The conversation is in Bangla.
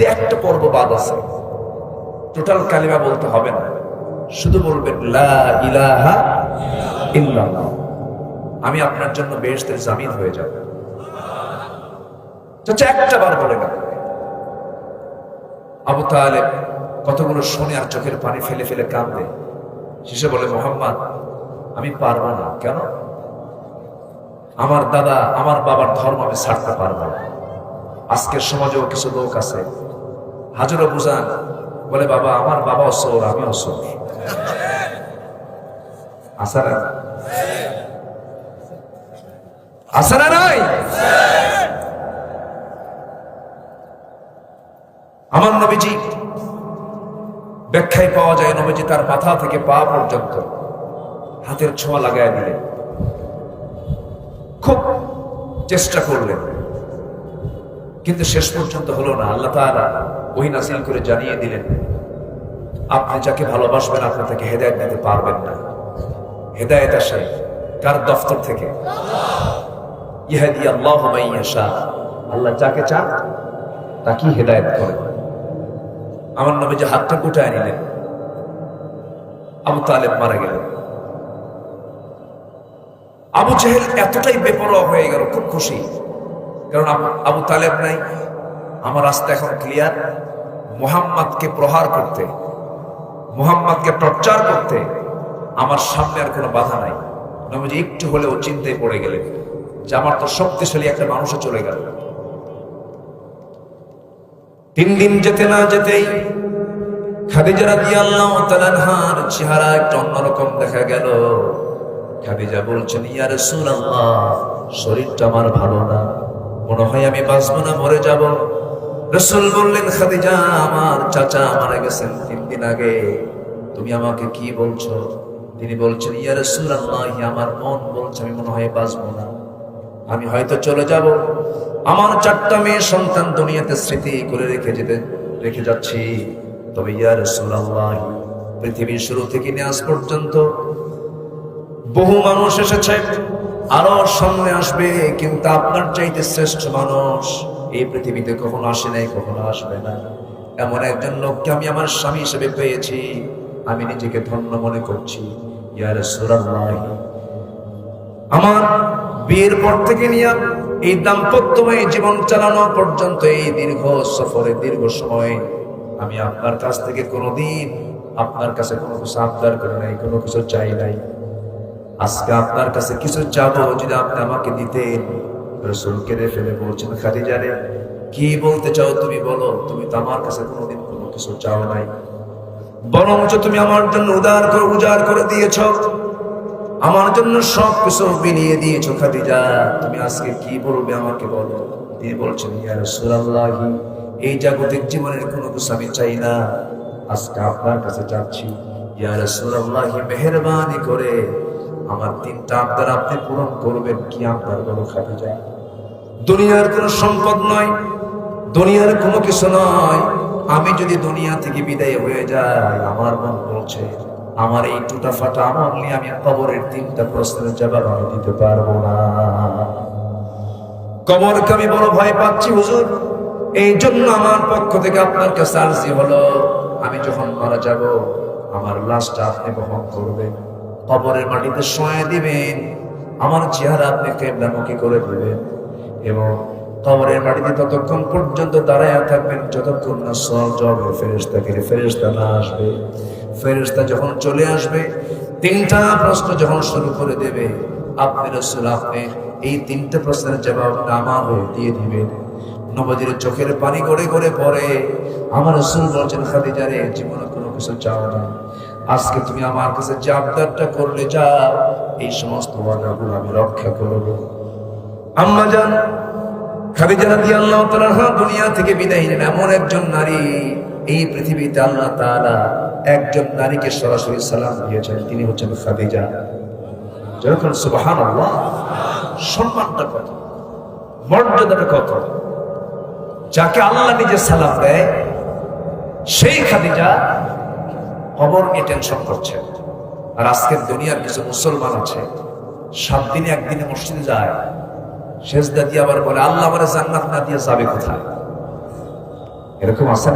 শুধু একটা পর্ব বাদ আছে, টোটাল কালিমা বলতে হবে না, শুধু বলবেন লা ইলাহা ইল্লাল্লাহ, আমি আপনার জন্য বেহেশতের জামিন হয়ে যাব। চাচা একটা বার বলে না। আবু তালেব কতগুলো শুনে আর চোখের পানি ফেলে ফেলে কাঁদে, শেষে বলে মুহাম্মদ আমি পারবো না। কেন? আমার দাদা আমার বাবার ধর্ম আমি ছাড়তে পারবো না। আজকের সমাজেও কিছু লোক আছে, হাজারো বুঝান, বলে বাবা আমার বাবাও চোর আমিও চোর। আছে না? আছে না নাই? আমার নবীজি ব্যাখ্যায় পাওয়া যায়, নবীজি তার মাথা থেকে পা পর্যন্ত হাতের ছোঁয়া লাগায় দিলেন, খুব চেষ্টা করলেন, কিন্তু শেষ পর্যন্ত হলো না। আল্লাহ তাআলা ওহী নাযিল করে জানিয়ে দিলেন, আপনি যাকে ভালোবাসবেন আপনি তাকে হেদায়েত দিতে পারবেন না। হেদায়েত আসে কার দফতর থেকে? ইহদি আল্লাহু মান ইয়াশা, আল্লাহ যাকে চান তাকে হেদায়েত করেন। আমার নবীজি হাতটা গুটায় নিলেন, আবু তালেব মারা গেলেন। আবু জেহেল এতটাই বেপরোয়া হয়ে গেল, খুব খুশি, কারণ আবু তালেব নাই, আমার রাস্তা এখন ক্লিয়ার। মুহাম্মদকে প্রহার করতে, মুহাম্মদকে প্রচার করতে আমার সামনে আর কোনো বাধা নাই। নবীজি একটু হলেও চিন্তায় পড়ে গেলেন যে আমার তো শক্তিশালী একটা মানুষও চলে গেল। 3 দিন যেতে না যেতেই খাদিজা রাদিয়াল্লাহু তাআলা আনহার চেহারা একটু অন্যরকম দেখা গেল। খাদিজা বলছেন, ইয়া রাসূলুল্লাহ, শরীরটা আমার ভালো না, মনে হয় আমি বাঁচবো না, মরে যাব। রাসূল বললেন, খাদিজা আমার চাচা মারা গেছেন 3 দিন আগে, তুমি আমাকে কি বলছো? তিনি বলছেন, ইয়া রাসূলুল্লাহ, আমার মন বলছে আমি মনে হয় বাঁচবো না, আমি হয়তো চলে যাব। আমার 4টা মেয়ে সন্তান দুনিয়াতে স্মৃতি করে রেখে যাচ্ছি। তবে ইয়া রাসূলুল্লাহ, পৃথিবীর শুরু থেকে নিয়ে আজ পর্যন্ত বহু মানুষ এসেছে, আরো সামনে আসবে, কিন্তু আপনার চাইতে শ্রেষ্ঠ মানুষ এই পৃথিবীতে কখনো আসে নাই, কখনো আসবে না। এমন একজন লোককে আমি আমার স্বামী হিসেবে পেয়েছি, আমি নিজেকে ধন্য মনে করছি। ইয়া রাসূলুল্লাহ, আমার বিয়ের পর থেকে নিয়ে এই দাম্পত্যময় জীবন চালানো পর্যন্ত এই দীর্ঘ সফরে, দীর্ঘ সময় আমি আপনার কাছ থেকে কোনোদিন আপনার কাছে কোনো কিছু আবদার করে নাই, কোনো কিছু চাই নাই। আজকে আপনার কাছে কিছু চাবো, যদি আপনি আমাকে দিতেন। রাসূল কেঁদে ফেলে বলছেন, খাদিজা রে, কি বলতে চাও তুমি বলো? তুমি তো আমার কাছে কোনোদিন কোনো কিছু চাও নাই, বরঞ্চ তুমি আমার জন্য উজাড় করে দিয়েছ, আমার জন্য সব কিছু বিলিয়ে দিয়েছো। খাদিজা, তুমি আজকে কি বলবে আমাকে বলো। তিনি বলছেন, ইয়া রাসূলুল্লাহ, এই জাগতিক জীবনের কোনো কিছু আমি চাই না, আজকে আপনার কাছে চাচ্ছি। ইয়া রাসূলুল্লাহ, মেহেরবানি করে আমার 3টা আবদার আপনি পূরণ করবেন। কি আবদার বলো খাদিজা? দুনিয়ার কোনো সম্পদ নয়, দুনিয়ার কোনো কিছু নয়, আমি যদি দুনিয়া থেকে বিদায় হয়ে যাই, আমার মন বলছে আমার এই টুটা ফাটা আমল নিয়ে আমি কবরের 3টা প্রশ্নের জবাব আমি দিতে পারবো না। কবরকে আমি বড় ভয় পাচ্ছি হুজুর, এই জন্য আমার পক্ষ থেকে আপনার কাছে আরজি হলো, আমি যখন মারা যাব আমার লাশটা আপনি বহন করবেন, কবরের মাটিতে শোয়া দিবেন, আমার চেহারা আপনি কিবলামুখী করে দিবেন, এবং কবরের মাটিতে ততক্ষণ পর্যন্ত দাঁড়ায় থাকবেন যতক্ষণ না সওয়াল ফেরেশতা না আসবে। ফেরেশতা যখন চলে আসবে, 3টা প্রশ্ন যখন শুরু করে দেবে, আপনি রাসূল আপনি এই 3টা প্রশ্নের জবাব আমার হয়ে দিয়ে দিবেন। নবীর চোখের পানি গড়ে গড়ে পড়ে। আমার রাসূল বলেন, খাদিজা রে, জীবনে কোনো কিছু চাও না, আজকে তুমি আমার কাছে যে আবদারটা করলে যাও, এই সমস্ত ওয়াদাগুলো আমি রক্ষা করব। আম্মা জান খাদিজা রাদিয়াল্লাহু তাআলা দুনিয়া থেকে বিদায় নিলেন। এমন একজন নারী এই পৃথিবীতে আল্লাহ তাআলা একজন নারীকে সরাসরি সালাম দিয়েছেন, তিনি হচ্ছেন খাদিজা। যখন সুবহানাল্লাহ, সম্মানটা কত, মর্যাদাটা কত! যাকে আল্লাহ নিজে সালাম দেয়, সেই খাদিজা কবর নিয়ে টেনশন করছে। আর আজকের দুনিয়ার কিছু মুসলমান আছে, 7 দিনে 1 দিনে মসজিদে যায়, সেজদা দিয়ে আবার বলে আল্লাহ আমারে জান্নাত না দিয়ে যাবে কোথায়? এরকম আছে না?